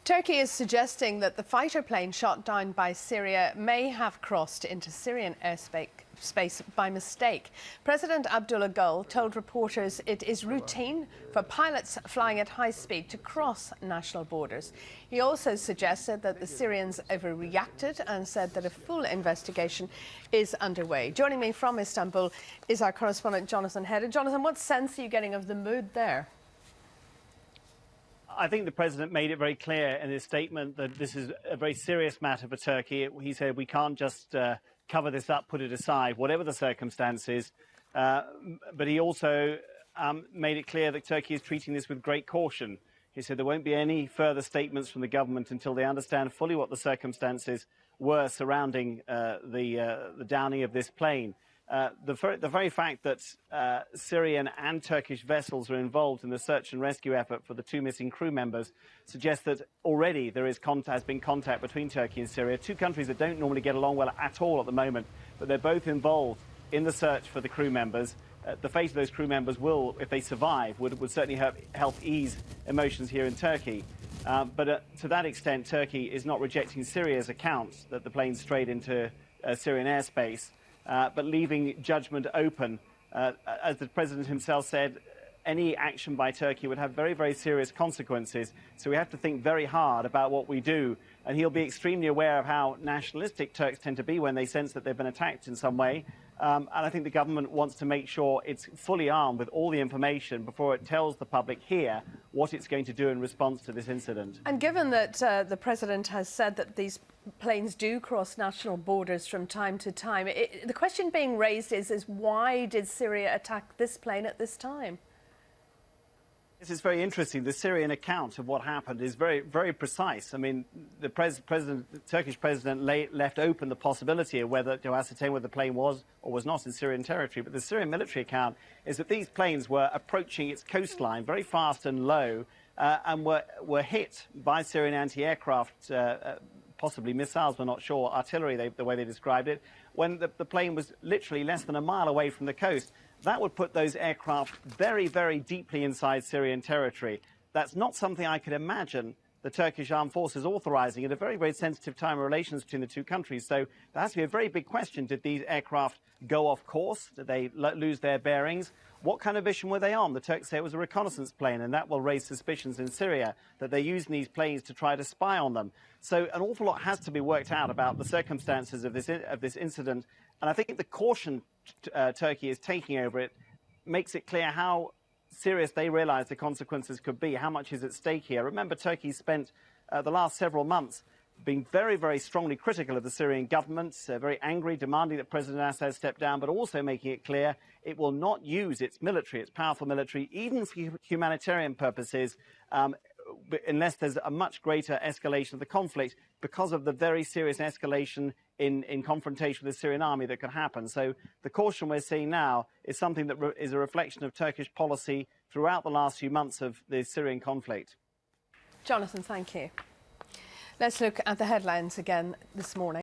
Turkey is suggesting that the fighter plane shot down by Syria may have crossed into Syrian airspace by mistake. President Abdullah Gül told reporters it is routine for pilots flying at high speed to cross national borders. He also suggested that the Syrians overreacted and said that a full investigation is underway. Joining me from Istanbul is our correspondent Jonathan Hedder. Jonathan, what sense are you getting of the mood there? I think the president made it very clear in his statement that this is a very serious matter for Turkey. He said we can't just cover this up, put it aside, whatever the circumstances. But he also made it clear that Turkey is treating this with great caution. He said there won't be any further statements from the government until they understand fully what the circumstances were surrounding the downing of this plane. The very fact that Syrian and Turkish vessels are involved in the search and rescue effort for the two missing crew members suggests that already there has been contact between Turkey and Syria, two countries that don't normally get along well at all at the moment, but they're both involved in the search for the crew members. The fate of those crew members will, if they survive, would certainly help ease emotions here in Turkey. But to that extent, Turkey is not rejecting Syria's account that the plane strayed into Syrian airspace, but leaving judgment open. As the president himself said, any action by Turkey would have very, very serious consequences. So we have to think very hard about what we do. And he'll be extremely aware of how nationalistic Turks tend to be when they sense that they've been attacked in some way. And I think the government wants to make sure it's fully armed with all the information before it tells the public here what it's going to do in response to this incident. And given that the president has said that these planes do cross national borders from time to time, the question being raised is why did Syria attack this plane at this time? This is very interesting. The Syrian account of what happened is very, very precise. I mean, the Turkish president left open the possibility of whether to ascertain whether the plane was or was not in Syrian territory. But the Syrian military account is that these planes were approaching its coastline very fast and low and were hit by Syrian anti-aircraft, possibly missiles, we're not sure, artillery, the way they described it, when the plane was literally less than a mile away from the coast. That would put those aircraft very, very deeply inside Syrian territory. That's not something I could imagine the Turkish armed forces authorizing at a very, very sensitive time of relations between the two countries. So there has to be a very big question. Did these aircraft go off course? Did they lose their bearings? What kind of mission were they on? The Turks say it was a reconnaissance plane, and that will raise suspicions in Syria that they're using these planes to try to spy on them. So an awful lot has to be worked out about the circumstances of this incident. And I think the caution Turkey is taking over it makes it clear how serious they realize the consequences could be, how much is at stake here. Remember, Turkey spent the last several months being very, very strongly critical of the Syrian government, very angry, demanding that President Assad step down, but also making it clear it will not use its military, its powerful military, even for humanitarian purposes, unless there's a much greater escalation of the conflict because of the very serious escalation in confrontation with the Syrian army that could happen. So the caution we're seeing now is something that is a reflection of Turkish policy throughout the last few months of the Syrian conflict. Jonathan, thank you. Let's look at the headlines again this morning.